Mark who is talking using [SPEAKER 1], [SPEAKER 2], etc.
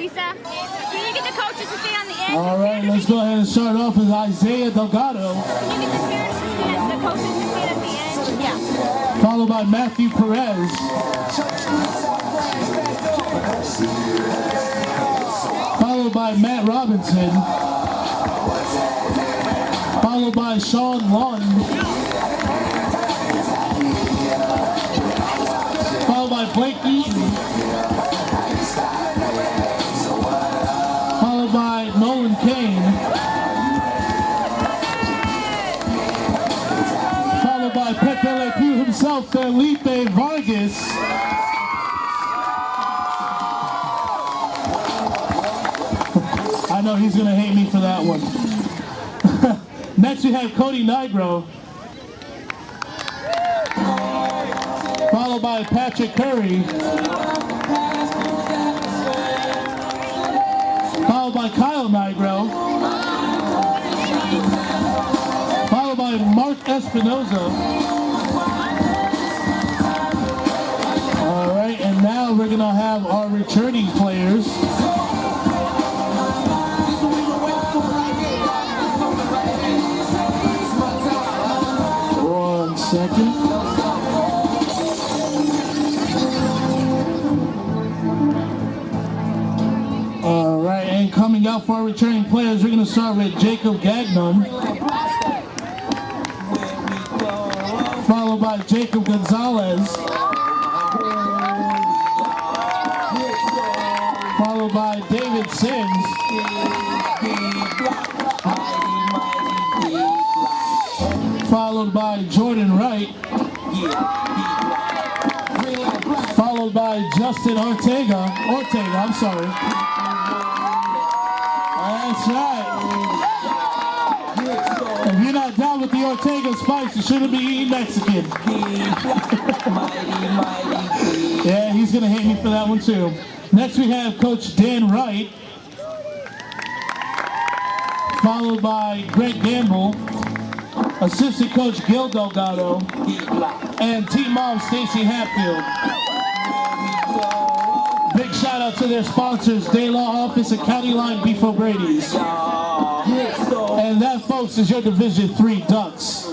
[SPEAKER 1] Teresa. Can you get the coaches to stay on the end?
[SPEAKER 2] All right, let's go ahead and start off with Isaiah Delgado.
[SPEAKER 1] Can you get the coaches to stand at the end? Yeah.
[SPEAKER 2] Followed by Matthew Perez. Followed by Matt Robinson. Followed by Sean Lund. Followed by Blake Eaton. Followed by Nolan Kane. Followed by Pepe Le Pew himself, Felipe Vargas. I know he's going to hate me for that one. Next we have Cody Nigro. Followed by Patrick Curry. Followed by Kyle Nigro. Followed by Mark Espinoza. All right, and now we're going to have our returning players. One second. All right, and coming out for our returning players, we're going to start with Jacob Gagnon. Followed by Jacob Gonzalez. Followed by David Sims. Followed by Jordan Wright. Followed by Justin Ortega. I'm sorry. That's right. If you're not down with the Ortega spice, you shouldn't be eating Mexican. Yeah, he's going to hate me for that one too. Next we have Coach Dan Wright. Followed by Greg Gamble. Assistant Coach Gil Delgado. And Team Mom Stacy Hatfield. Big shout out to their sponsors, Day Law Office and County Line Beef O'Brady's. And that, folks, is your Division III Ducks.